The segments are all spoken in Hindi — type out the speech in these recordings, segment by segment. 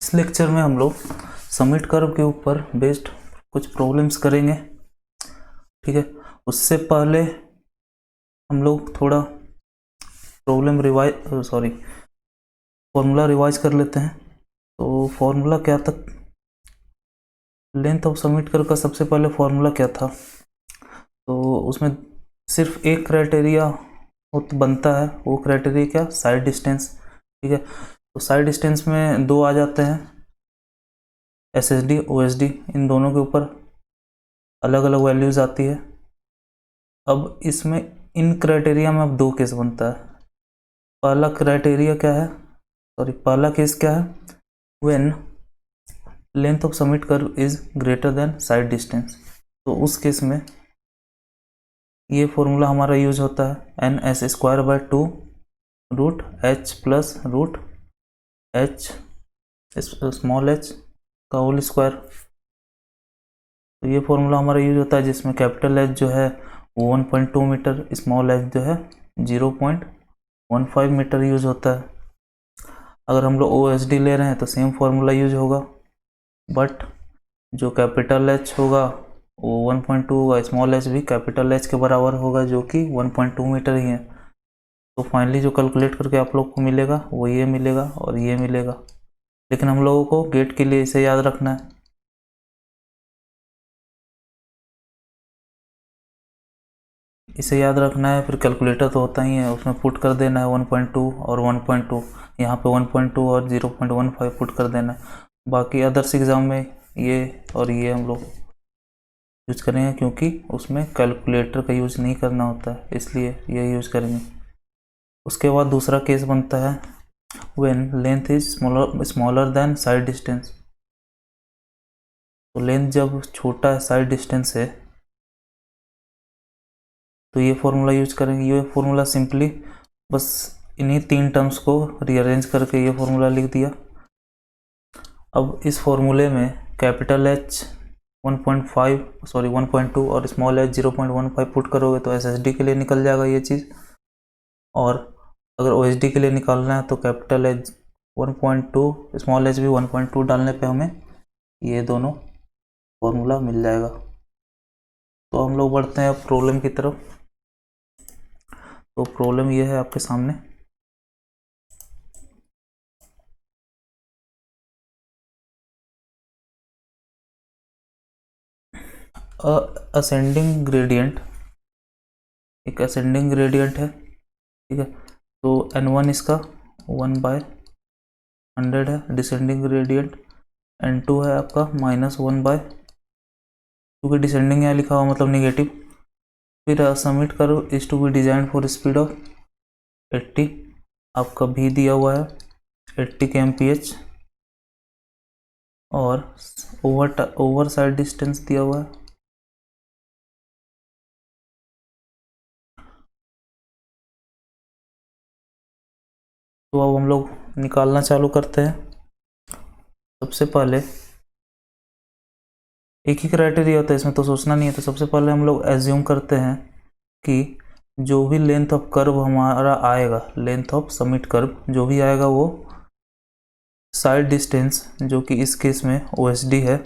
इस लेक्चर में हम लोग समिट कर्व के ऊपर बेस्ड कुछ प्रॉब्लम्स करेंगे। ठीक है, उससे पहले हम लोग थोड़ा फॉर्मूला रिवाइज कर लेते हैं। तो फॉर्मूला क्या था, लेंथ ऑफ समिट कर्व का सबसे पहले फॉर्मूला क्या था, तो उसमें सिर्फ एक क्राइटेरिया बनता है, वो क्राइटेरिया क्या, साइड डिस्टेंस। ठीक है, तो साइड डिस्टेंस में दो आ जाते हैं, SSD OSD, इन दोनों के ऊपर अलग अलग वैल्यूज आती है। अब इसमें इन क्राइटेरिया में अब दो केस बनता है। पहला क्राइटेरिया क्या है, पहला केस क्या है, when length of summit curve is greater then side distance. तो उस केस में ये फॉर्मूला हमारा यूज होता है NS²/2 root H plus root H small h का होल स्क्वायर। तो ये फॉर्मूला हमारा यूज होता है जिसमें कैपिटल H जो है वो 1.2 मीटर, स्मॉल h जो है 0.15 मीटर यूज होता है। अगर हम लोग OSD ले रहे हैं तो सेम फॉर्मूला यूज होगा, बट जो कैपिटल H होगा वो 1.2 होगा, स्मॉल h भी कैपिटल H के बराबर होगा जो कि 1.2 मीटर ही है। तो फाइनली जो कैलकुलेट करके आप लोग को मिलेगा वो ये मिलेगा और ये मिलेगा। लेकिन हम लोगों को गेट के लिए इसे याद रखना है। इसे याद रखना है, फिर कैलकुलेटर तो होता ही है, उसमें पुट कर देना है 1.2 और 1.2, यहाँ पे 1.2 और 0.15 पुट कर देना है। बाकी अदर्स एग्ज़ाम में ये और ये हम लोग यूज करेंगे, क्योंकि उसमें कैलकुलेटर का यूज नहीं करना होता है, इसलिए ये यूज करेंगे। उसके बाद दूसरा केस बनता है when length is smaller than side distance. तो लेंथ जब छोटा है साइड डिस्टेंस है तो ये फॉर्मूला यूज करेंगे। ये फॉर्मूला सिंपली बस इन्हीं तीन टर्म्स को रीअरेंज करके ये फॉर्मूला लिख दिया। अब इस फॉर्मूले में कैपिटल H 1.2 और स्मॉल h 0.15 पुट करोगे तो SSD के लिए निकल जाएगा ये चीज़, और अगर OSD के लिए निकालना है तो कैपिटल H 1.2, स्मॉल h भी 1.2 डालने पे हमें ये दोनों फॉर्मूला मिल जाएगा। तो हम लोग बढ़ते हैं प्रॉब्लम की तरफ। तो प्रॉब्लम ये है आपके सामने, असेंडिंग ग्रेडियंट, एक असेंडिंग ग्रेडियंट है। ठीक है, तो N1 इसका 1/100 है, डिसेंडिंग ग्रेडियंट N2 है आपका -1/, क्योंकि डिसेंडिंग यहाँ लिखा हुआ मतलब निगेटिव। फिर summit curve is to be design for speed of 80, आपका भी दिया हुआ है 80 kmph, और ओवर साइड डिस्टेंस दिया हुआ है। तो अब हम लोग निकालना चालू करते हैं। सबसे पहले एक ही क्राइटेरिया होता है इसमें, तो सोचना नहीं है। तो सबसे पहले हम लोग एज्यूम करते हैं कि जो भी लेंथ ऑफ कर्व हमारा आएगा, लेंथ ऑफ समिट कर्व जो भी आएगा वो साइड डिस्टेंस जो कि इस केस में OSD है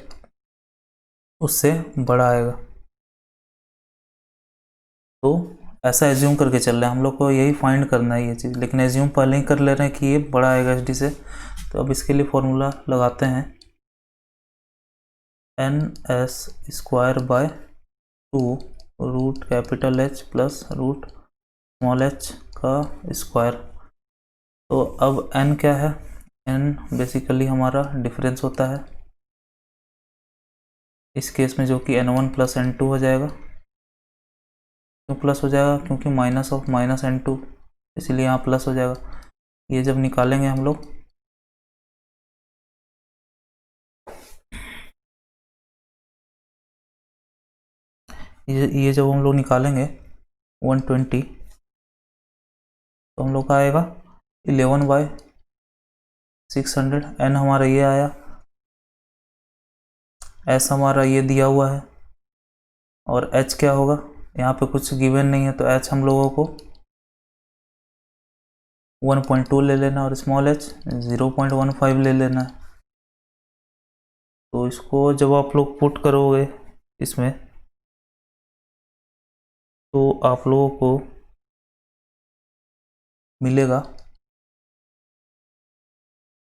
उससे बड़ा आएगा। तो ऐसा एज्यूम करके चल रहे हैं, हम लोग को यही फाइंड करना है ये चीज़, लेकिन एज्यूम पहले ही कर ले रहे हैं कि ये बड़ा आएगा SD से। तो अब इसके लिए फॉर्मूला लगाते हैं NS²/2 root capital H plus root small h का स्क्वायर। तो अब n क्या है, n बेसिकली हमारा डिफरेंस होता है इस केस में, जो कि N1 प्लस N2 हो जाएगा। क्यों प्लस हो जाएगा, क्योंकि माइनस ऑफ माइनस N2, इसीलिए यहाँ प्लस हो जाएगा। ये जब निकालेंगे हम लोग ये जब हम लोग निकालेंगे 120, तो हम लोग का आएगा 11/600। n हमारा ये आया, s हमारा ये दिया हुआ है, और h क्या होगा, यहाँ पे कुछ गिवन नहीं है, तो h हम लोगों को 1.2 ले लेना और स्मॉल h 0.15 ले लेना है। तो इसको जब आप लोग पुट करोगे इसमें, तो आप लोगों को मिलेगा,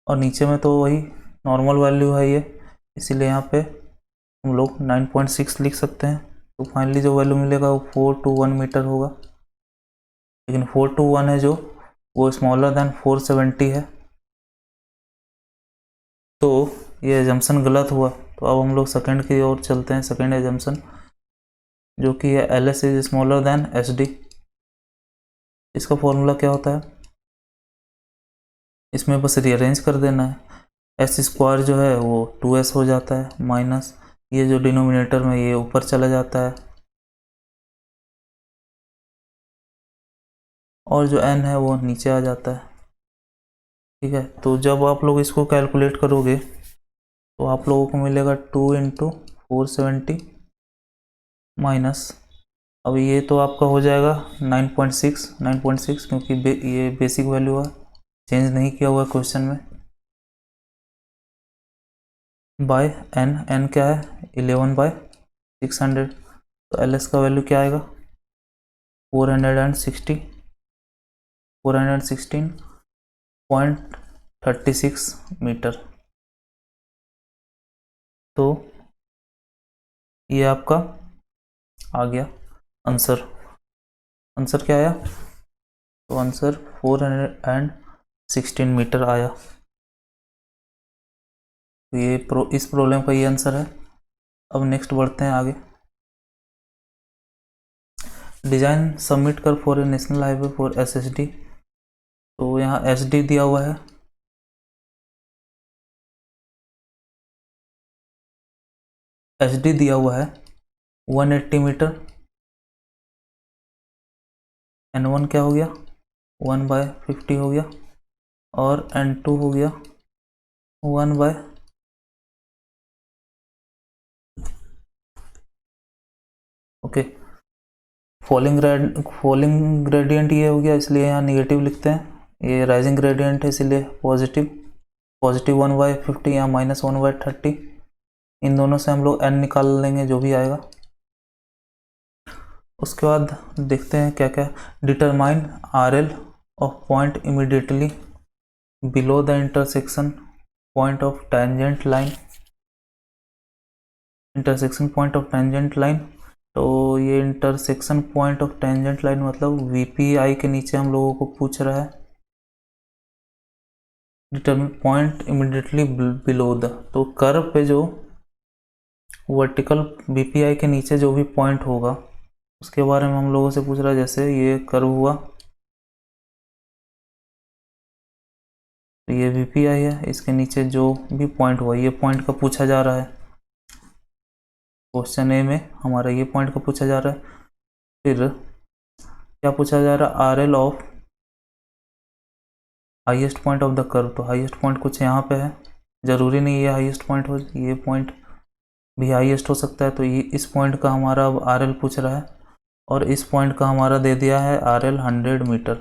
और नीचे में तो वही नॉर्मल वैल्यू है ये, इसीलिए यहाँ पे हम लोग 9.6 लिख सकते हैं। तो फाइनली जो वैल्यू मिलेगा वो 421 मीटर होगा, लेकिन 421 है जो वो स्मॉलर देन 470 है, तो ये एजम्पशन गलत हुआ। तो अब हम लोग सेकंड की ओर चलते हैं, सेकंड एजम्पशन जो कि है L S is smaller than S D. इसका फॉर्मूला क्या होता है, इसमें बस रीअरेंज कर देना है। एस स्क्वायर जो है वो 2s हो जाता है, माइनस ये जो डिनोमिनेटर में ये ऊपर चला जाता है, और जो n है वो नीचे आ जाता है। ठीक है, तो जब आप लोग इसको कैलकुलेट करोगे तो आप लोगों को मिलेगा 2 इंटू 470 माइनस, अब ये तो आपका हो जाएगा 9.6 क्योंकि ये बेसिक वैल्यू है, चेंज नहीं किया हुआ क्वेश्चन में, बाय n क्या है 11/600। तो एल एस का वैल्यू क्या आएगा 416.36 मीटर। तो ये आपका आ गया आंसर। आंसर क्या आया, तो आंसर 416 मीटर आया। तो ये इस प्रॉब्लम का ये आंसर है। अब नेक्स्ट बढ़ते हैं आगे। डिजाइन सबमिट कर for a national highway for SSD. तो यहाँ एसडी दिया हुआ है, एसडी दिया हुआ है 180 मीटर, N1 क्या हो गया 1/50 हो गया, और N2 हो गया 1/, ओके। फॉलिंग ग्रेडियंट ये हो गया, इसलिए यहाँ निगेटिव लिखते हैं। ये राइजिंग ग्रेडियंट है इसलिए पॉजिटिव, +1/50 या -1/30। इन दोनों से हम लोग n निकाल लेंगे जो भी आएगा। उसके बाद देखते हैं क्या क्या। Determine RL of point immediately below the intersection point of tangent line, intersection point of tangent line. तो ये intersection point of tangent line मतलब VPI के नीचे हम लोगों को पूछ रहा है। Determine point immediately below the, तो कर्व पे जो वर्टिकल VPI के नीचे जो भी पॉइंट होगा उसके बारे में हम लोगों से पूछ रहा है। जैसे ये कर्व हुआ, तो ये VPI है, इसके नीचे जो भी पॉइंट हुआ ये पॉइंट का पूछा जा रहा है। क्वेश्चन ए में हमारा ये पॉइंट का पूछा जा रहा है। फिर क्या पूछा जा रहा है, RL of highest point of the curve. तो हाईएस्ट पॉइंट कुछ यहाँ पे है, जरूरी नहीं ये हाईएस्ट पॉइंट हो, ये पॉइंट भी हाईएस्ट हो सकता है। तो ये इस पॉइंट का हमारा अब RL पूछ रहा है, और इस पॉइंट का हमारा दे दिया है RL 100 मीटर।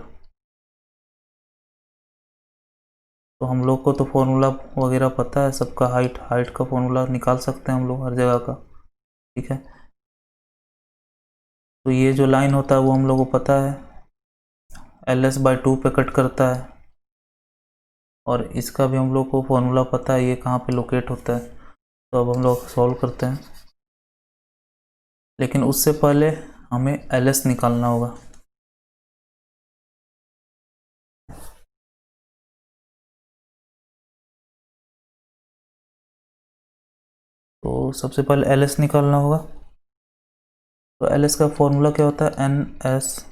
तो हम लोग को तो फॉर्मूला वगैरह पता है सबका, हाइट का फॉर्मूला निकाल सकते हैं हम लोग हर जगह का। ठीक है, तो ये जो लाइन होता है वो हम लोग को पता है LS/2 पे कट करता है, और इसका भी हम लोग को फॉर्मूला पता है ये कहाँ पे लोकेट होता है। तो अब हम लोग सॉल्व करते हैं, लेकिन उससे पहले हमें LS निकालना होगा। तो सबसे पहले LS निकालना होगा। तो LS का फॉर्मूला क्या होता है, NS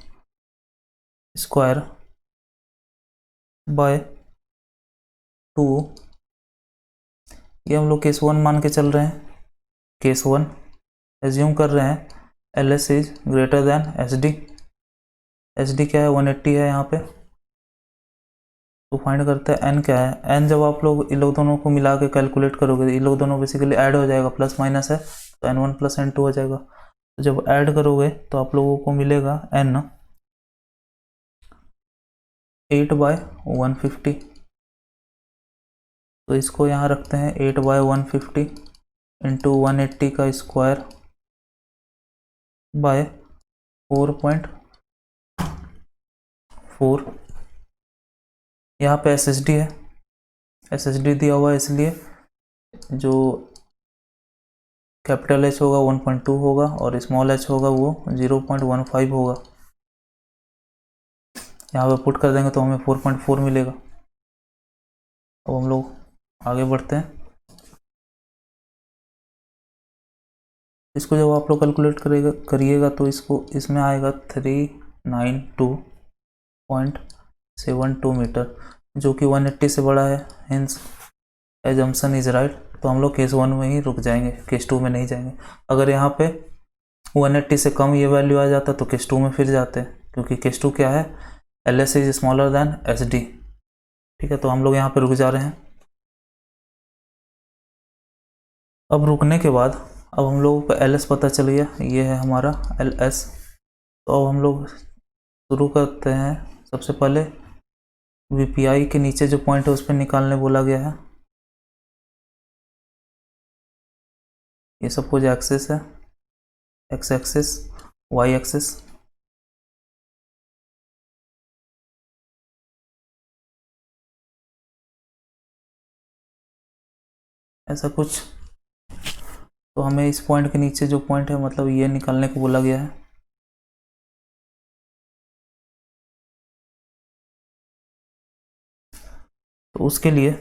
स्क्वायर बाय 2। ये हम लोग केस 1 मान के चल रहे हैं, केस 1 एज्यूम कर रहे हैं LS is greater then SD। SD क्या है 180 है यहाँ पे। तो फाइंड करते हैं n क्या है। n जब आप लोग इन लोग दोनों को मिला के कैलकुलेट करोगे, इन लोग दोनों बेसिकली ऐड हो जाएगा, प्लस माइनस है तो n1 + n2 हो जाएगा। तो जब ऐड करोगे तो आप लोगों को मिलेगा n 8/150। तो इसको यहाँ रखते हैं 8/150, इंटू 180 का स्क्वायर बाय 4.4। यहाँ पे SSD है, SSD दिया हुआ है, इसलिए जो कैपिटल H होगा 1.2 होगा और स्मॉल h होगा वो 0.15 होगा। यहाँ पे पुट कर देंगे तो हमें 4.4 मिलेगा। अब हम लोग आगे बढ़ते हैं। इसको जब आप लोग कैलकुलेट करिएगा तो इसमें आएगा 392.72 मीटर, जो कि 180 से बड़ा है। Hence assumption is right. तो हम लोग केस 1 में ही रुक जाएंगे, केस 2 में नहीं जाएंगे। अगर यहाँ पे 180 से कम ये वैल्यू आ जाता तो केस 2 में फिर जाते हैं, क्योंकि केस 2 क्या है, LS is smaller than SD। ठीक है, तो हम लोग यहाँ पे रुक जा रहे हैं। अब रुकने के बाद अब हम लोगों को LS पता चल गया, ये है हमारा LS। तो अब हम लोग शुरू करते हैं। सबसे पहले VPI के नीचे जो पॉइंट है उस पर निकालने बोला गया है। ये सब कुछ एक्सिस है, X एक्सिस, Y एक्सिस। ऐसा कुछ। तो हमें इस पॉइंट के नीचे जो पॉइंट है मतलब ये निकालने को बोला गया है। तो उसके लिए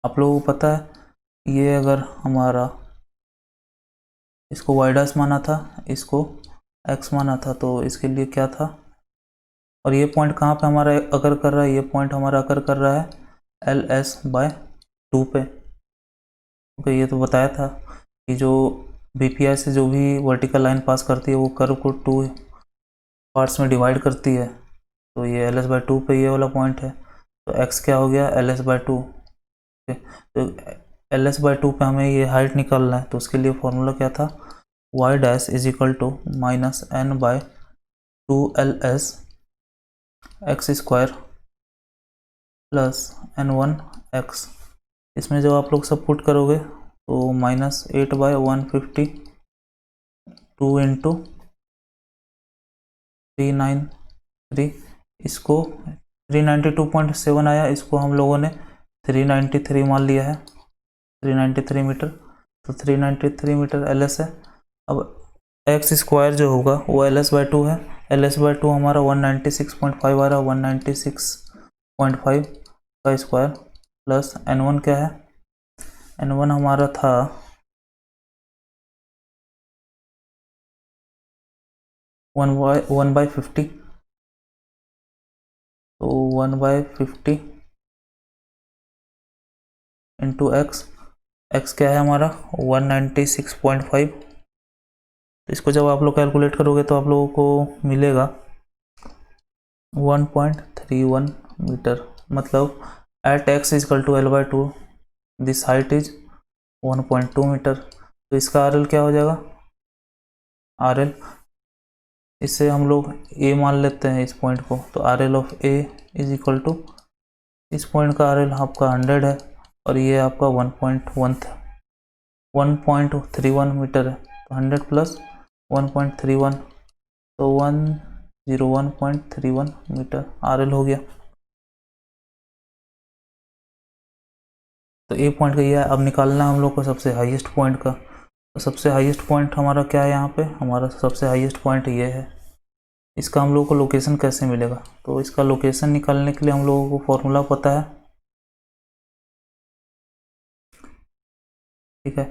आप लोगों को पता है, ये अगर हमारा इसको y डैश माना था, इसको x माना था, तो इसके लिए क्या था, और ये पॉइंट कहाँ पे हमारा अगर कर रहा है, ये पॉइंट हमारा अगर कर रहा है LS/2 पे। क्योंकि ये तो बताया था कि जो VPI से जो भी वर्टिकल लाइन पास करती है वो कर्व को 2 पार्ट्स में डिवाइड करती है। तो ये LS/2 पे ये वाला पॉइंट है। तो x क्या हो गया, LS/2। तो LS/2 पे हमें ये हाइट निकालना है। तो उसके लिए फॉर्मूला क्या था, y dash is equal to -n/2LS x square plus n1x। इसमें जब आप लोग सब पुट करोगे तो -8/150 2 इंटू 393, इसको 392.7 आया, इसको हम लोगों ने 393 मान लिया है, 393 मीटर। तो 393 मीटर LS है। अब x स्क्वायर जो होगा वो LS/2 है। LS/2 हमारा 196.5 आ रहा है, 196.5 का स्क्वायर प्लस n1 क्या है, n1 हमारा था 1/50। तो 1/50 इंटू x क्या है हमारा 196.5। तो इसको जब आप लोग कैलकुलेट करोगे तो आप लोगों को मिलेगा 1.31 मीटर। मतलब at x is equal to L/2 this height is 1.2 metre. तो इसका RL क्या हो जाएगा, RL, इससे हम लोग A मान लेते हैं इस पॉइंट को। तो RL of A is equal to, इस पॉइंट का RL आपका 100 है और ये आपका 1.31 मीटर है। तो 100 प्लस 1.31, तो 101.31 मीटर RL हो गया। तो ए पॉइंट का ये है। अब निकालना है हम लोग को सबसे हाईएस्ट पॉइंट का। तो सबसे हाईएस्ट पॉइंट हमारा क्या है, यहाँ पे हमारा सबसे हाईएस्ट पॉइंट ये है। इसका हम लोगों को लोकेशन कैसे मिलेगा, तो इसका लोकेशन निकालने के लिए हम लोगों को फॉर्मूला पता है। ठीक है,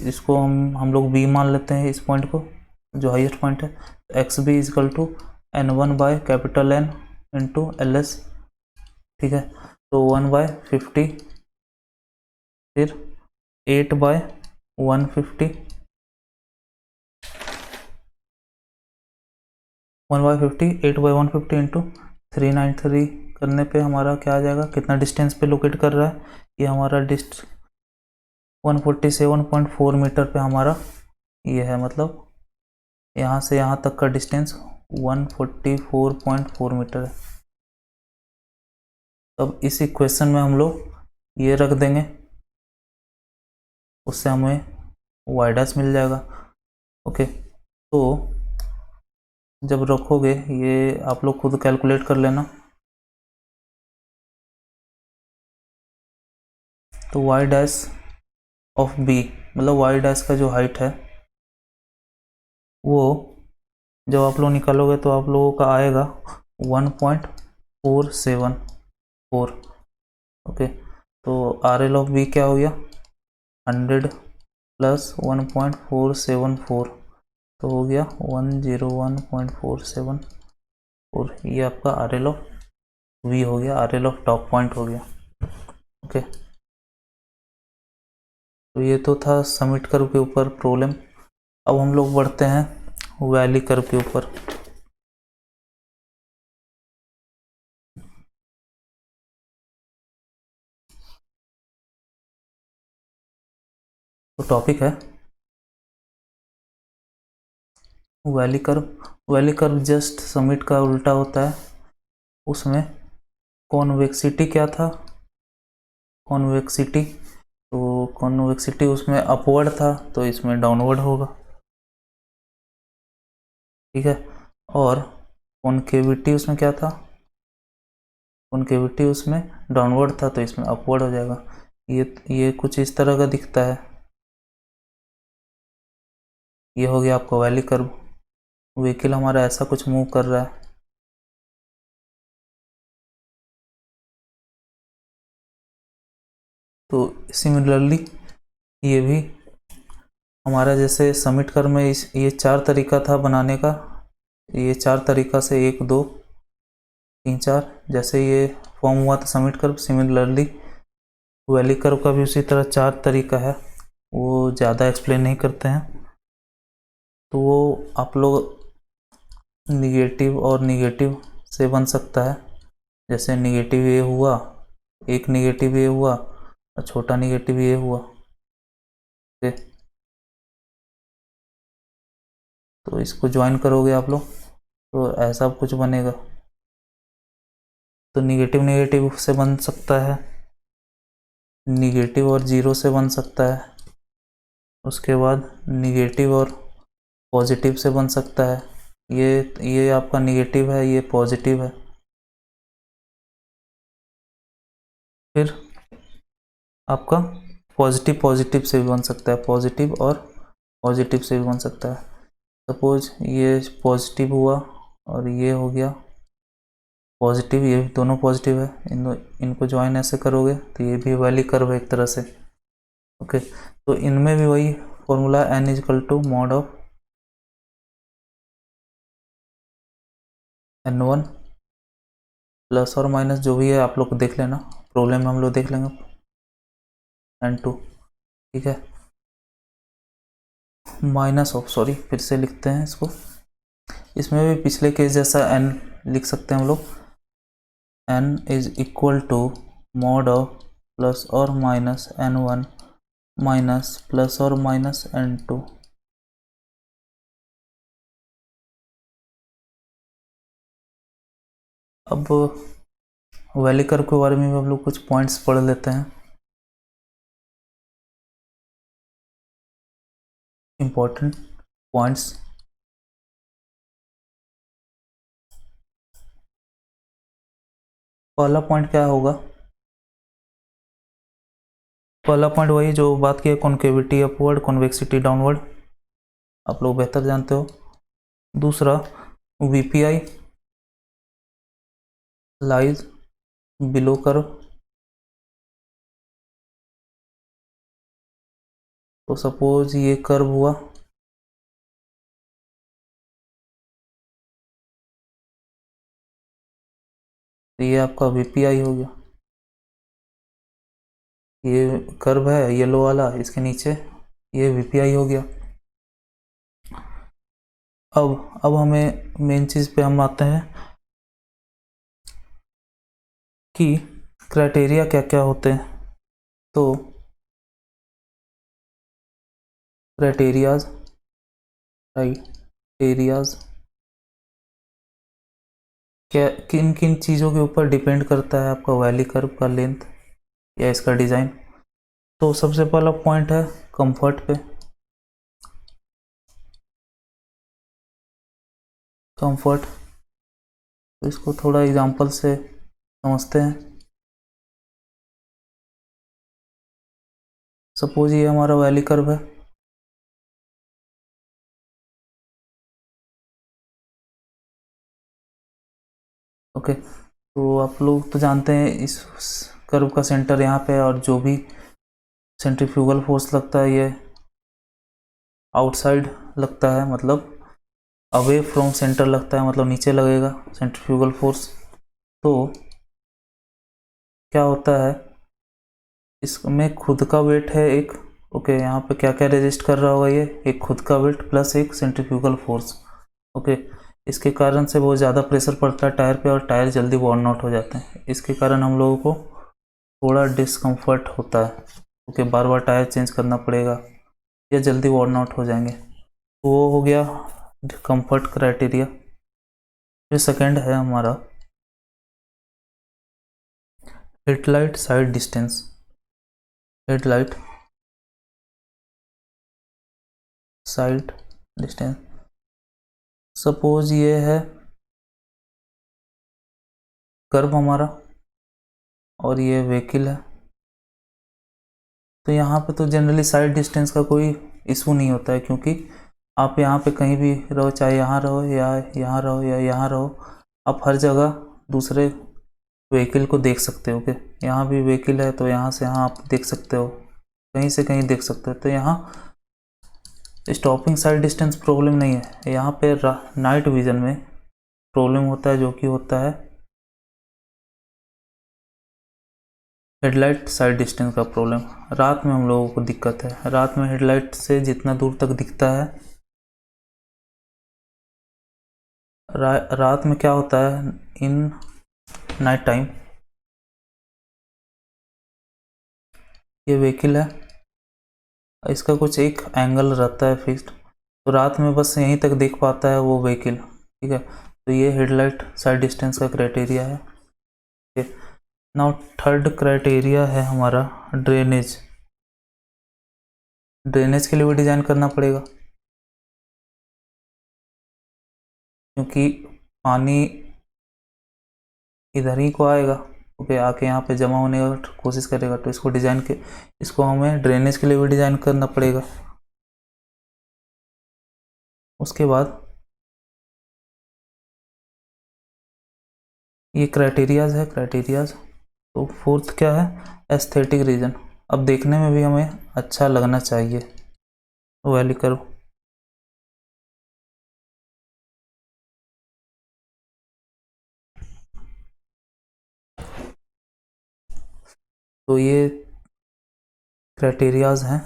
इसको हम लोग B मान लेते हैं, इस पॉइंट को जो हाईएस्ट पॉइंट है। XB is equal to N1/N into LS। ठीक है, तो 1/50 फिर 8/150 8/150 इंटू 393 करने पे हमारा क्या आ जाएगा, कितना डिस्टेंस पे लोकेट कर रहा है, ये हमारा 147.4 मीटर पे हमारा ये है। मतलब यहाँ से यहाँ तक का डिस्टेंस 144.4 मीटर है। अब इस इक्वेशन में हम लोग ये रख देंगे, उससे हमें वाई डैश मिल जाएगा। ओके, तो जब रखोगे ये आप लोग खुद कैलकुलेट कर लेना। तो वाई डैश ऑफ बी, मतलब वाई डैश का जो हाइट है वो जब आप लोग निकालोगे तो आप लोगों का आएगा 1.474। ओके, तो आर एल ऑफ बी क्या हो गया 100 प्लस 1.474, तो हो गया 101.474। ये आपका आर एल ऑफ वी हो गया, R L of top point हो गया। ओके, तो ये तो था समिट कर्व के ऊपर प्रॉब्लम। अब हम लोग बढ़ते हैं वैली कर्व के ऊपर। तो टॉपिक है valley curve. Valley curve just summit का उल्टा होता है। उसमें कॉन्वेक्सिटी क्या था, कॉन्वेक्सिटी, तो कॉन्वेक्सिटी उसमें अपवर्ड था तो इसमें डाउनवर्ड होगा। ठीक है, और कॉन्केविटी उसमें क्या था, कॉन्केविटी उसमें डाउनवर्ड था तो इसमें अपवर्ड हो जाएगा। ये कुछ इस तरह का दिखता है। ये हो गया आपका वैली कर्व। व्हीकल हमारा ऐसा कुछ मूव कर रहा है। तो सिमिलरली ये भी हमारा जैसे समिट कर्व में ये 4 तरीका था बनाने का, ये 4 तरीका से 1 2 3 4 जैसे ये फॉर्म हुआ था summit curve. Similarly valley curve का भी उसी तरह 4 तरीका है, वो ज़्यादा एक्सप्लेन नहीं करते हैं। तो वो आप लोग निगेटिव और निगेटिव से बन सकता है। जैसे निगेटिव ये हुआ, एक निगेटिव ये हुआ और छोटा निगेटिव ये हुआ। ठीक, तो इसको ज्वाइन करोगे आप लोग तो ऐसा कुछ बनेगा। तो निगेटिव निगेटिव से बन सकता है, निगेटिव और जीरो से बन सकता है, उसके बाद निगेटिव और पॉजिटिव से बन सकता है। ये आपका निगेटिव है, ये पॉजिटिव है। फिर आपका पॉजिटिव पॉजिटिव से भी बन सकता है, पॉजिटिव और पॉजिटिव से भी बन सकता है। सपोज ये पॉजिटिव हुआ और ये हो गया पॉजिटिव, ये दोनों पॉजिटिव है, इनको ज्वाइन ऐसे करोगे तो ये भी वैली कर्व है एक तरह से। ओके, तो इनमें भी वही formula n is equal to mod of n1 plus और माइनस जो भी है आप लोग देख लेना, प्रॉब्लम में हम लोग देख लेंगे, n2। ठीक है, माइनस ऑफ, सॉरी फिर से लिखते हैं इसको, इसमें भी पिछले केस जैसा n लिख सकते हैं हम लोग। n is equal to mod of plus और माइनस n1 माइनस प्लस और माइनस n2। अब वैली कर्व के बारे में भी हम लोग कुछ पॉइंट्स पढ़ लेते हैं, इम्पोर्टेंट पॉइंट्स। पहला पॉइंट क्या होगा, पहला पॉइंट वही जो बात की है, कॉन्केविटी अपवर्ड कॉन्वेक्सिटी डाउनवर्ड, आप लोग बेहतर जानते हो। दूसरा वीपीआई लाइज बिलो कर्व, तो सपोज ये कर्व हुआ, तो ये आपका वीपीआई हो गया। ये कर्व है येलो वाला, इसके नीचे ये वीपीआई हो गया। अब हमें मेन चीज़ पे हम आते हैं कि क्राइटेरिया क्या क्या होते हैं। तो क्राइटेरियाज क्राइटेरियाज क्या किन किन चीज़ों के ऊपर डिपेंड करता है आपका वैली कर्व का लेंथ या इसका डिज़ाइन। तो सबसे पहला पॉइंट है कंफर्ट पे। कंफर्ट, तो इसको थोड़ा एग्जांपल से समझते हैं। सपोज ये हमारा वैली कर्व है, ओके। तो आप लोग तो जानते हैं इस कर्व का सेंटर यहाँ पे है, और जो भी सेंट्रीफ्यूगल फोर्स लगता है ये आउटसाइड लगता है, मतलब अवे फ्रॉम सेंटर लगता है, मतलब नीचे लगेगा सेंट्रीफ्यूगल फोर्स। तो क्या होता है, इसमें खुद का वेट है एक, ओके। यहाँ पे क्या क्या रेजिस्ट कर रहा होगा, ये एक खुद का वेट प्लस एक सेंट्रीफ्यूगल फोर्स, ओके। इसके कारण से बहुत ज़्यादा प्रेशर पड़ता है टायर पे, और टायर जल्दी वॉर्न आउट हो जाते हैं। इसके कारण हम लोगों को थोड़ा डिस्कम्फर्ट होता है, ओके। बार बार टायर चेंज करना पड़ेगा या जल्दी वॉर्न आउट हो जाएंगे। तो वो हो गया कंफर्ट क्राइटेरिया। जो सेकंड है हमारा headlight side distance. Headlight side distance, suppose ये है कर्व हमारा और ये व्हीकल है। तो यहाँ पे तो जनरली साइड डिस्टेंस का कोई इशू नहीं होता है, क्योंकि आप यहाँ पे कहीं भी रहो, चाहे यहाँ रहो या यहाँ रहो या यहाँ रहो, आप हर जगह दूसरे व्हीकल को देख सकते हो। कि यहाँ भी व्हीकल है तो यहाँ से यहाँ आप देख सकते हो, कहीं से कहीं देख सकते हो। तो यहाँ स्टॉपिंग साइड डिस्टेंस प्रॉब्लम नहीं है। यहाँ पे नाइट विजन में प्रॉब्लम होता है, जो कि होता है हेडलाइट साइड डिस्टेंस का प्रॉब्लम। रात में हम लोगों को दिक्कत है, रात में हेडलाइट से जितना दूर तक दिखता है, रात में क्या होता है इन नाइट टाइम, ये व्हीकल है, इसका कुछ एक एंगल रहता है फिक्स्ड, तो रात में बस यहीं तक दिख पाता है वो व्हीकल, ठीक है। तो ये हेडलाइट साइड डिस्टेंस का क्राइटेरिया है। नाउ थर्ड क्राइटेरिया है हमारा ड्रेनेज। ड्रेनेज के लिए भी डिज़ाइन करना पड़ेगा, क्योंकि पानी इधर ही को आएगा, ओके, आके यहाँ पे जमा होने का कोशिश करेगा। तो इसको डिज़ाइन के, इसको हमें ड्रेनेज के लिए भी डिज़ाइन करना पड़ेगा। उसके बाद ये क्राइटेरियाज है, क्राइटेरियाज। तो फोर्थ क्या है, एस्थेटिक रीजन। अब देखने में भी हमें अच्छा लगना चाहिए वैली कर्व। तो ये क्राइटेरियाज हैं।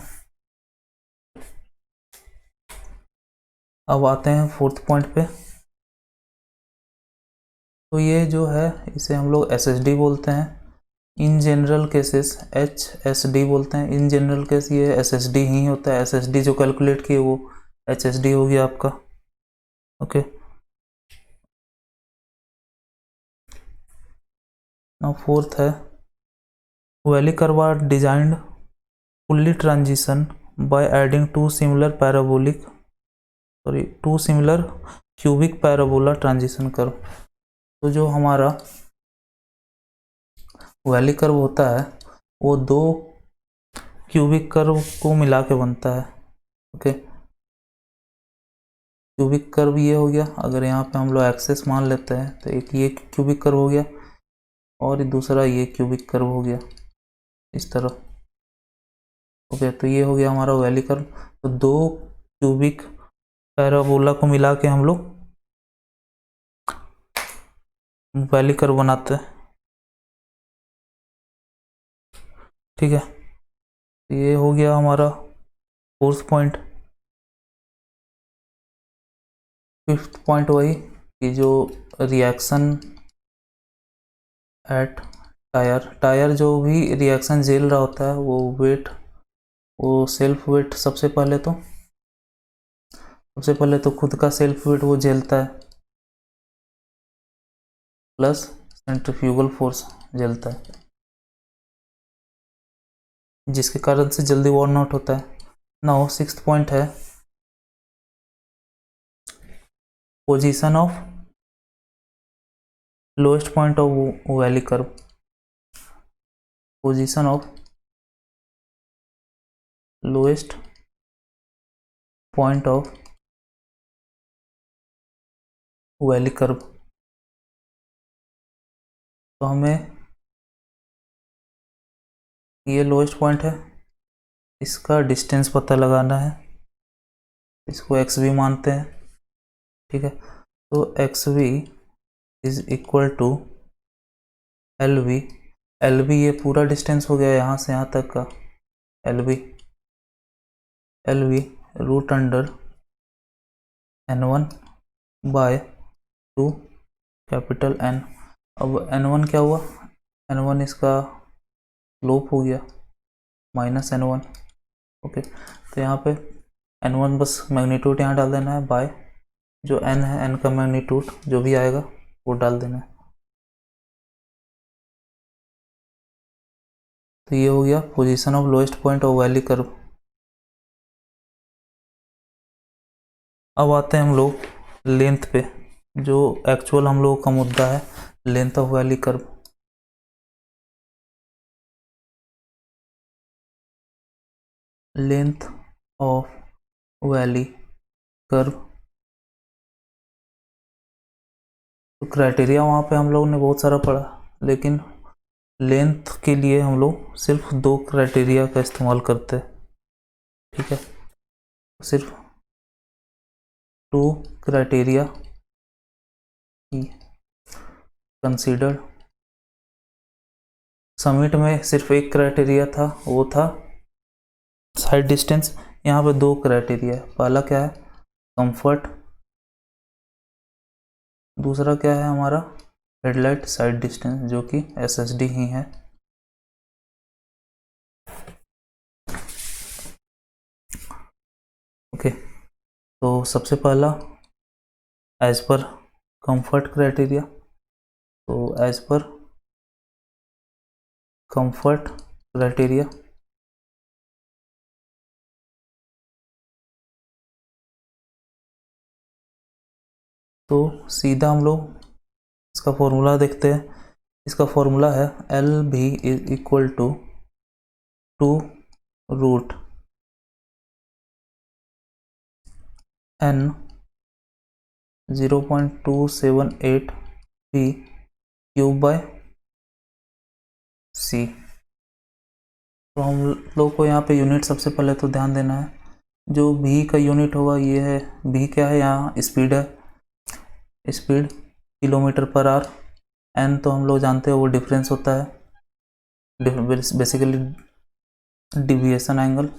अब आते हैं फोर्थ पॉइंट पे। तो ये जो है इसे हम लोग एसएसडी बोलते हैं। इन जनरल केसेस HSD बोलते हैं। इन जनरल केस ये SSD ही होता है। SSD जो कैलकुलेट किए वो HSD हो गया आपका, ओके। नाउ फोर्थ है valley curve are designed fully transition by adding two similar cubic parabola transition curve. तो जो हमारा वैली कर्व होता है वो दो क्यूबिक कर्व को मिला के बनता है, ओके। क्यूबिक कर्व ये हो गया, अगर यहाँ पे हम लोग एक्सेस मान लेते हैं तो एक ये क्यूबिक कर्व हो गया और दूसरा ये क्यूबिक कर्व हो गया इस तरह, ओके। तो ये हो गया हमारा वैली कर्व। तो दो क्यूबिक पैराबोला को मिला के हम लोग वैली कर्व बनाते हैं, ठीक है। ये हो गया हमारा फोर्थ पॉइंट। फिफ्थ पॉइंट वही कि जो रिएक्शन एट टायर जो भी रिएक्शन झेल रहा होता है वो सेल्फ वेट सबसे पहले तो खुद का सेल्फ वेट वो झेलता है, प्लस सेंट्रीफ्यूगल फोर्स झेलता है, जिसके कारण से जल्दी वॉर्न आउट होता है। नाउ सिक्स्थ पॉइंट है position of lowest point of valley curve. Position of lowest point of valley curve. तो हमें ये लोएस्ट पॉइंट है, इसका डिस्टेंस पता लगाना है, इसको एक्स वी मानते हैं, ठीक है। तो X V is equal to L V. L V ये पूरा डिस्टेंस हो गया यहाँ से यहाँ तक का, L V root under n1 by 2 capital N। अब n1 क्या हुआ, n1 इसका लोप हो गया माइनस n1, ओके। तो यहाँ पे n1 बस मैग्नीट्यूड यहाँ डाल देना है, बाय जो n है, n का मैग्नीट्यूड जो भी आएगा वो डाल देना है। तो ये हो गया position of lowest point of valley curve. अब आते हैं हम लोग लेंथ पे, जो एक्चुअल हम लोगों का मुद्दा है, length of valley curve. Length of valley curve, तो क्राइटेरिया वहाँ पे हम लोगों ने बहुत सारा पढ़ा, लेकिन लेंथ के लिए हम लोग सिर्फ 2 क्राइटेरिया का इस्तेमाल करते हैं, ठीक है। सिर्फ 2 क्राइटेरिया कंसीडर। समिट में सिर्फ एक क्राइटेरिया था, वो था साइड डिस्टेंस। यहाँ पे 2 क्राइटेरिया है, पहला क्या है कंफर्ट, दूसरा क्या है हमारा हेडलाइट साइड डिस्टेंस, जो कि SSD ही है। ओके, तो सबसे पहला एज पर कंफर्ट क्राइटेरिया, तो एज पर कंफर्ट क्राइटेरिया तो सीधा हम लोग इसका फॉर्मूला देखते हैं। इसका फॉर्मूला है एल भी is equal to 2 root n 0.278 v cube by c। तो हम लोग को यहाँ पे यूनिट सबसे पहले तो ध्यान देना है, जो v का यूनिट होगा ये है, v क्या है यहाँ स्पीड है, speed kilometre per hour. n तो हम लोग जानते हैं वो डिफरेंस होता है, बेसिकली डिविएशन एंगल।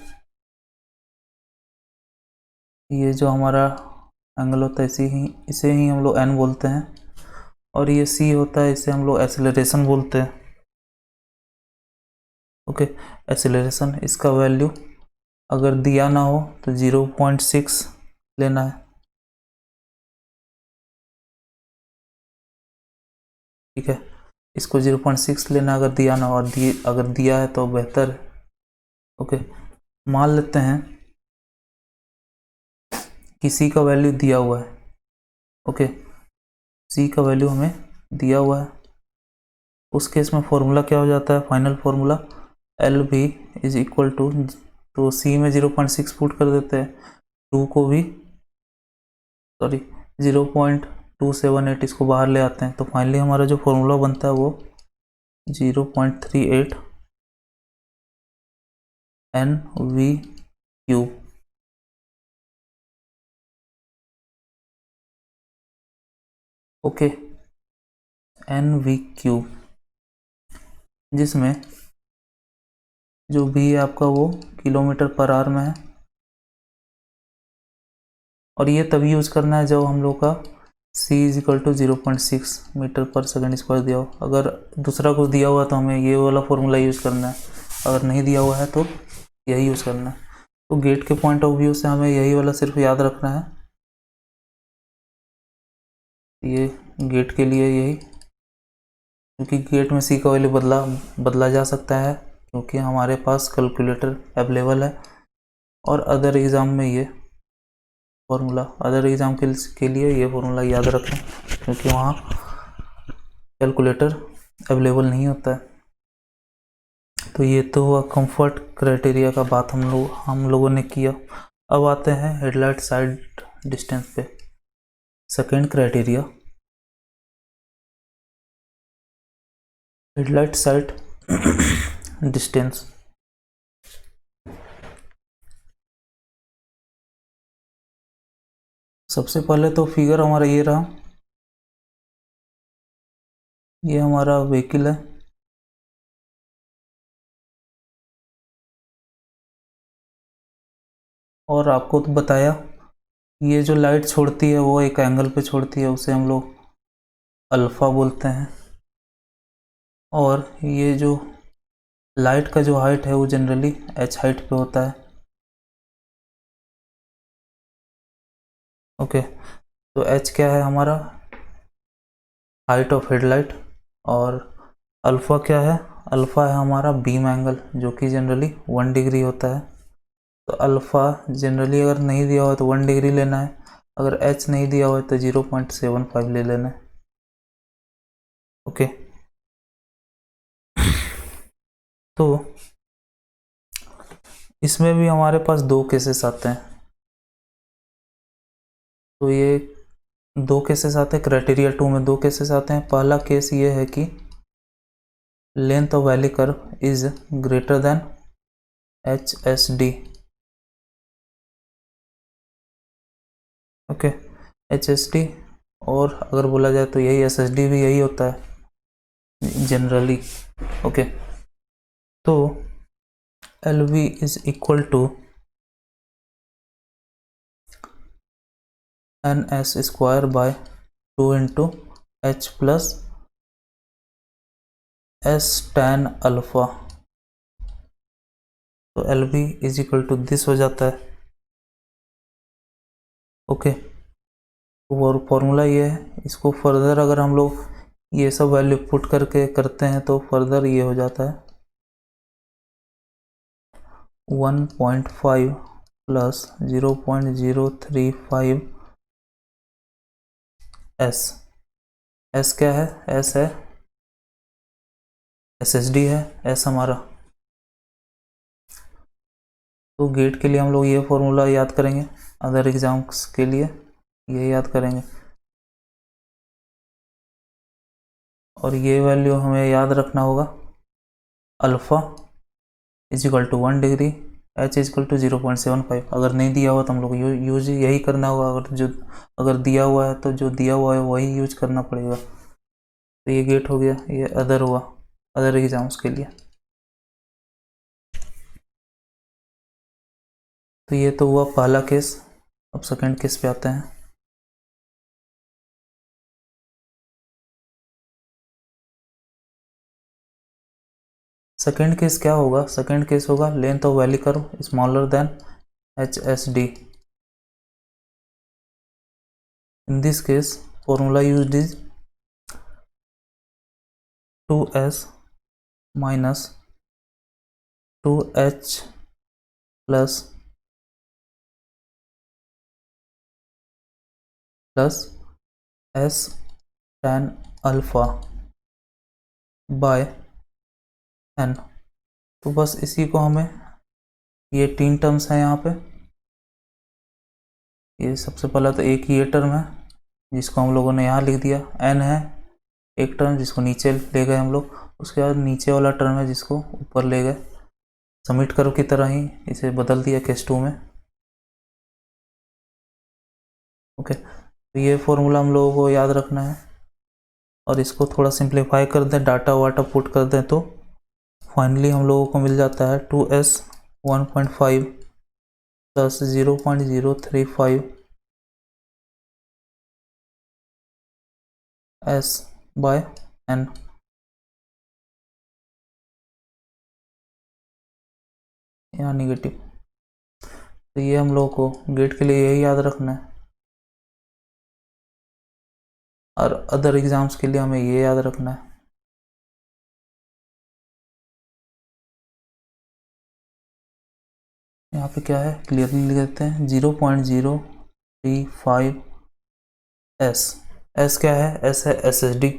ये जो हमारा एंगल होता है इसे ही हम लोग n बोलते हैं, और ये c होता है, इसे हम लोग एक्सेलरेशन बोलते हैं, ओके। एक्सेलरेशन, इसका वैल्यू अगर दिया ना हो तो 0.6 लेना है, ठीक है। इसको 0.6 लेना अगर दिया ना हो, और अगर दिया है तो बेहतर है, ओके। मान लेते हैं कि c का वैल्यू दिया हुआ है, ओके, c का वैल्यू हमें दिया हुआ है। उस केस में फॉर्मूला क्या हो जाता है, फाइनल फॉर्मूला एल भी इज इक्वल टू, तो c में 0.6 पुट कर देते हैं, 2 को भी सॉरी 0.278 इसको बाहर ले आते हैं, तो फाइनली हमारा जो फॉर्मूला बनता है वो 0.38 NV cube. Okay, NV cube, जिसमें जो भी है आपका वो किलोमीटर पर आवर में है, और ये तभी यूज़ करना है जब हम लोग का c is equal to 0.6 metre per second square दिया हो। अगर दूसरा कुछ दिया हुआ तो हमें ये वाला फॉर्मूला यूज़ करना है, अगर नहीं दिया हुआ है तो यही यूज़ करना है। तो गेट के पॉइंट ऑफ व्यू से हमें यही वाला सिर्फ याद रखना है, ये गेट के लिए यही क्योंकि गेट में सी का वैल्यू बदला जा सकता है, क्योंकि हमारे पास कैलकुलेटर अवेलेबल है। और अदर एग्ज़ाम में ये फॉर्मूला, अदर एग्ज़ाम के लिए ये फॉर्मूला याद रखें, क्योंकि वहाँ कैलकुलेटर अवेलेबल नहीं होता है। तो ये तो हुआ कंफर्ट क्राइटेरिया का बात हम लोगों ने किया। अब आते हैं हेडलाइट साइड डिस्टेंस पे। Second criteria, headlight side distance. सबसे पहले तो फिगर हमारा ये रहा, ये हमारा व्हीकल है, और आपको तो बताया ये जो लाइट छोड़ती है वो एक एंगल पे छोड़ती है, उसे हम लोग अल्फ़ा बोलते हैं। और ये जो लाइट का जो हाइट है वो जनरली एच हाइट पे होता है। ओके, तो एच क्या है हमारा, हाइट ऑफ हेडलाइट, और अल्फ़ा क्या है, अल्फ़ा है हमारा बीम एंगल, जो कि जनरली 1 डिग्री होता है। तो अल्फ़ा जनरली अगर नहीं दिया हुआ तो 1 डिग्री लेना है, अगर एच नहीं दिया हुआ है तो 0.75 ले लेना है। ओके, तो इसमें भी हमारे पास दो केसेस आते हैं। तो ये दो केसेस आते हैं, क्राइटेरिया 2 में दो केसेस आते हैं। पहला केस ये है कि length of valley curve is greater than H S D. Okay, H S D, और अगर बोला जाए तो यही एस एस डी भी यही होता है जनरली। ओके, तो L V is equal to N S square by 2 into h plus s tan alpha. तो L V is equal to this हो जाता है। ओके, और फॉर्मूला ये है, इसको फर्दर अगर हम लोग ये सब वैल्यू पुट करके करते हैं तो फर्दर ये हो जाता है 1.5 प्लस 0.035 एस। एस क्या है, एस है एस एस डी है, एस हमारा। तो गेट के लिए हम लोग ये फॉर्मूला याद करेंगे, अदर एग्जाम्स के लिए ये याद करेंगे। और ये वैल्यू हमें याद रखना होगा, alpha is equal to 1 degree, H is equal to 0.75। अगर नहीं दिया हुआ तो हम लोग यूज यही करना होगा, अगर दिया हुआ है तो जो दिया हुआ है वही यूज करना पड़ेगा। तो ये गेट हो गया, ये अदर हुआ, अदर एग्जाम्स के लिए। तो ये तो हुआ पहला केस। अब सेकंड केस पे आते हैं। सेकंड केस क्या होगा, सेकंड केस होगा length of valley curve smaller than H S D. In this case formula used is 2s minus 2h plus s tan alpha by n. तो बस इसी को हमें, ये 3 टर्म्स हैं यहाँ पे। ये सबसे पहला तो एक ये टर्म है जिसको हम लोगों ने यहाँ लिख दिया, एन है एक टर्म जिसको नीचे ले गए हम लोग। उसके बाद नीचे वाला टर्म है जिसको ऊपर ले गए, समिट कर्व की तरह ही इसे बदल दिया केस 2 में। ओके, तो ये फॉर्मूला हम लोगों को याद रखना है, और इसको थोड़ा सिंप्लीफाई कर दें, डाटा वाटा पुट कर दें, तो फाइनली हम लोगों को मिल जाता है 2s 1.5 plus 0.035 S by N. यहाँ निगेटिव। तो ये हम लोगों को गेट के लिए यही याद रखना है, और अदर एग्जाम्स के लिए हमें ये याद रखना है। यहाँ पे क्या है क्लियरली लिख देते हैं 0.035 एस। एस क्या है? एस है SSD।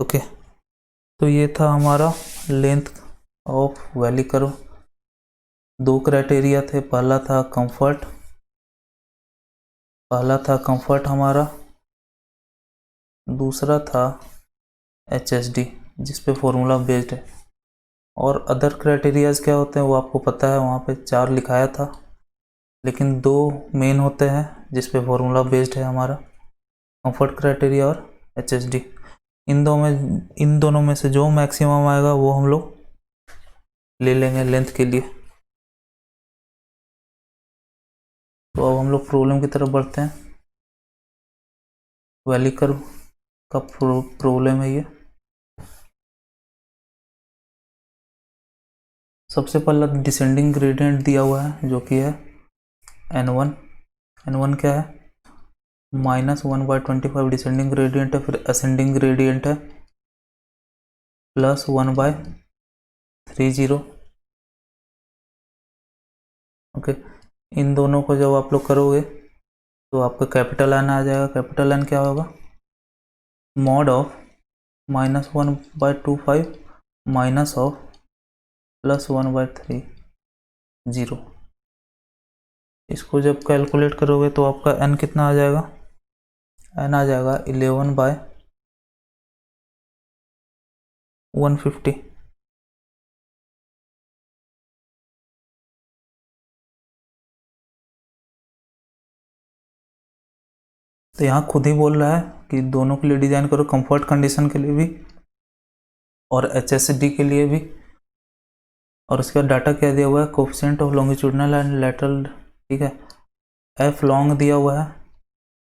ओके, तो ये था हमारा लेंथ ऑफ वैली कर्व। दो क्राइटेरिया थे, पहला था कंफर्ट हमारा, दूसरा था HSD जिस पे फॉर्मूला बेस्ड है। और अदर क्राइटेरियाज क्या होते हैं वो आपको पता है, वहाँ पे 4 लिखाया था, लेकिन 2 मेन होते हैं जिस पे फॉर्मूला बेस्ड है हमारा, कंफर्ट क्राइटेरिया और HSD। इन दोनों में से जो मैक्सिमम आएगा वो हम लोग ले लेंगे लेंथ के लिए। तो अब हम लोग प्रॉब्लम की तरफ बढ़ते हैं। वैली कर्व का प्रॉब्लम है ये। सबसे पहला डिसेंडिंग ग्रेडियंट दिया हुआ है जो कि है N1। N1 क्या है? -1/25 डिसेंडिंग ग्रेडियंट है, फिर असेंडिंग ग्रेडियंट है +1/30। ओके, इन दोनों को जब आप लोग करोगे तो आपका कैपिटल N आ जाएगा। कैपिटल N क्या होगा? Mod of -1/25 minus of +1/30। इसको जब कैलकुलेट करोगे तो आपका N कितना आ जाएगा? N आ जाएगा 11/150। तो यहाँ खुद ही बोल रहा है कि दोनों के लिए डिजाइन करो, कंफर्ट कंडीशन के लिए भी और HSD के लिए भी। और उसका डाटा क्या दिया हुआ है? Coefficient of longitudinal and lateral, ठीक है। एफ लॉन्ग दिया हुआ है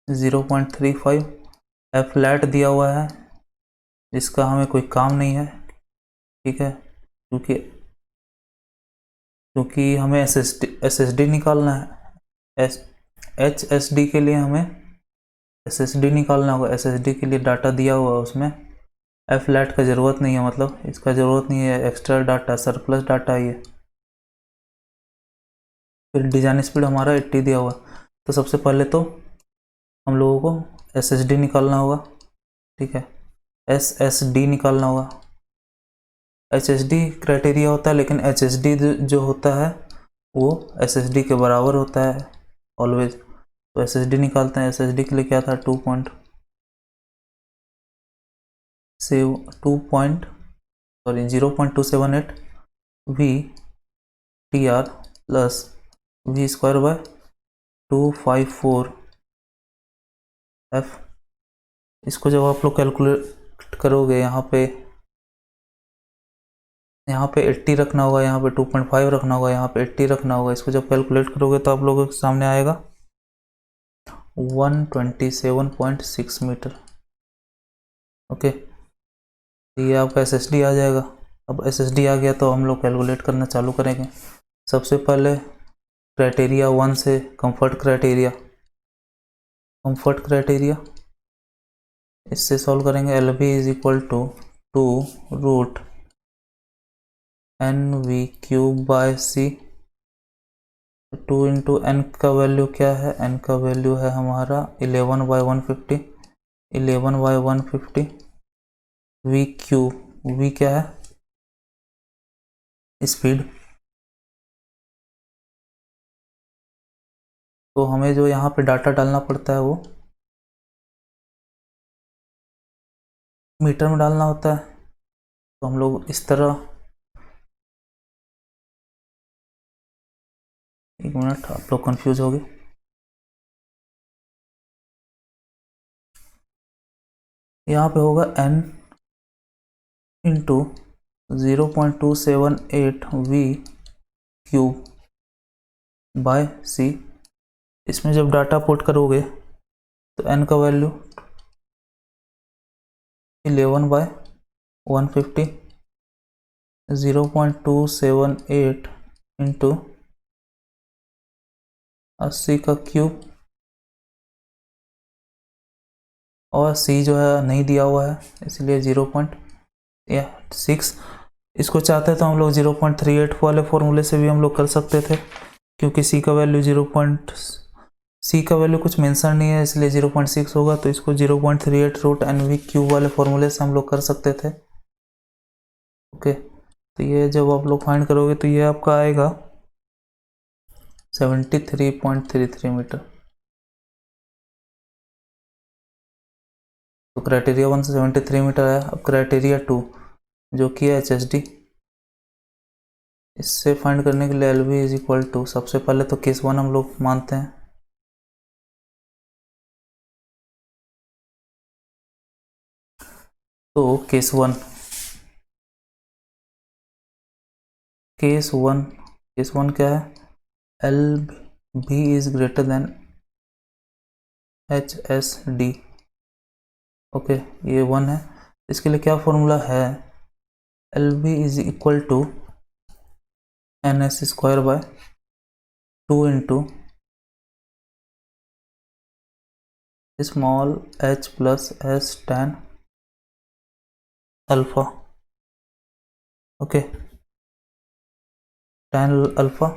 0.35, एफ फ्लैट दिया हुआ है जिसका हमें कोई काम नहीं है, ठीक है, क्योंकि हमें SSD निकालना है। HSD के लिए हमें SSD निकालना होगा। SSD के लिए डाटा दिया हुआ है, उसमें एफ फ्लैट का ज़रूरत नहीं है, मतलब इसका ज़रूरत नहीं है, एक्स्ट्रा डाटा सरप्लस डाटा है ये। फिर डिज़ाइन स्पीड हमारा 80 दिया हुआ। तो सबसे पहले तो हम लोगों को SSD निकालना होगा, ठीक है, SSD निकालना होगा। HSD क्राइटेरिया होता है, लेकिन HSD जो होता है वो SSD के बराबर होता है ऑलवेज। तो SSD निकालते हैं। SSD के लिए क्या था? 0.278 VTR प्लस V²/254 F। इसको जब आप लोग कैलकुलेट करोगे, यहाँ पे 80 रखना होगा, यहाँ पे 2.5 रखना होगा, यहाँ पे 80 रखना होगा। इसको जब कैलकुलेट करोगे तो आप लोगों के सामने आएगा 127.6 मीटर। ओके, ये आपका SSD आ जाएगा। अब SSD आ गया तो हम लोग कैलकुलेट करना चालू करेंगे। सबसे पहले क्राइटेरिया 1 से कंफर्ट क्राइटेरिया इससे सॉल्व करेंगे। LV = 2√NV³/C। 2 × N का वैल्यू क्या है? N का वैल्यू है हमारा 11/150। 11/150 VQ, V क्या है? स्पीड। तो हमें जो यहाँ पे डाटा डालना पड़ता है वो मीटर में डालना होता है। तो हम लोग इस तरह, एक मिनट, आप लोग कंफ्यूज हो गए। यहाँ पे होगा N × 0.278 V³/C। इसमें जब डाटा पुट करोगे तो N का वैल्यू 11/150, 0.278 × 80 का क्यूब, और C जो है नहीं दिया हुआ है इसलिए 0.6। इसको चाहते तो हम लोग 0.38 वाले फॉर्मूले से भी हम लोग कर सकते थे, क्योंकि सी का वैल्यू सी का वैल्यू कुछ मेंशन नहीं है, इसलिए 0.6 होगा। तो इसको 0.38 रूट एन वी क्यूब वाले फॉर्मूले से हम लोग कर सकते थे। ओके, तो ये जब आप लोग फाइंड करोगे तो ये आपका आएगा 73.33 मीटर। तो क्राइटेरिया 1 से 73 मीटर आया। अब क्राइटेरिया 2 जो कि है HSD, इससे फाइंड करने के लिए L V is equal to, सबसे पहले तो केस 1 हम लोग मानते हैं। तो केस वन क्या है, L B is greater than H S D. Okay, ये 1 है। इसके लिए क्या फॉर्मूला है, L B is equal to N S square by 2 into small h plus S tan alpha. Okay, tan alpha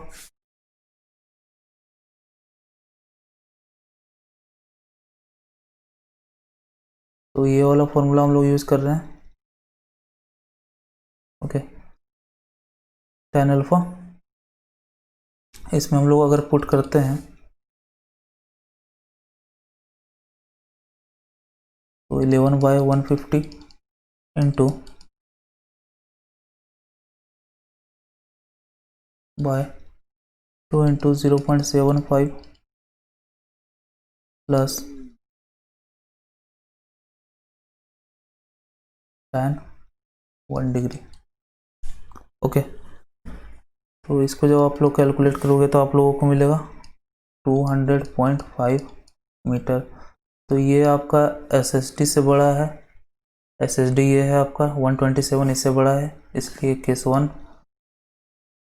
तो ये वाला फॉर्मूला हम लोग यूज़ कर रहे हैं। ओके, tan अल्फा इसमें हम लोग अगर पुट करते हैं तो 11/150 into by 2 into 0.75 plus tan 1 degree. Okay, तो इसको जब आप लोग कैलकुलेट करोगे तो आप लोगों को मिलेगा 200.5 मीटर। तो ये आपका SSD से बड़ा है, SSD ये है आपका 127, इससे बड़ा है, इसलिए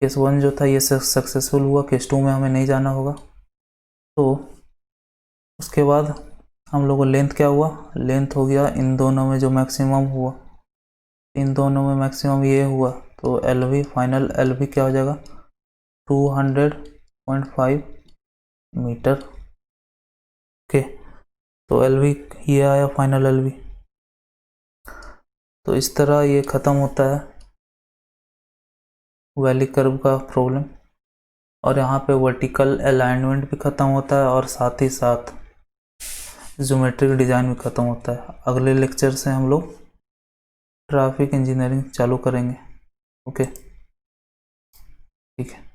केस वन जो था ये सक्सेसफुल हुआ। केस 2 में हमें नहीं जाना होगा। तो उसके बाद हम लोग को लेंथ क्या हुआ, लेंथ हो गया इन दोनों में जो मैक्सिमम हुआ, इन दोनों में मैक्सिमम ये हुआ। तो LV फाइनल LV क्या हो जाएगा 200.5 मीटर। ओके, तो LV ये आया फाइनल LV। तो इस तरह ये ख़त्म होता है वैली कर्व का प्रॉब्लम, और यहाँ पे वर्टिकल अलाइनमेंट भी ख़त्म होता है और साथ ही साथ ज्योमेट्रिक डिज़ाइन भी ख़त्म होता है। अगले लेक्चर से हम लोग ट्रैफिक इंजीनियरिंग चालू करेंगे। ओके, ठीक है।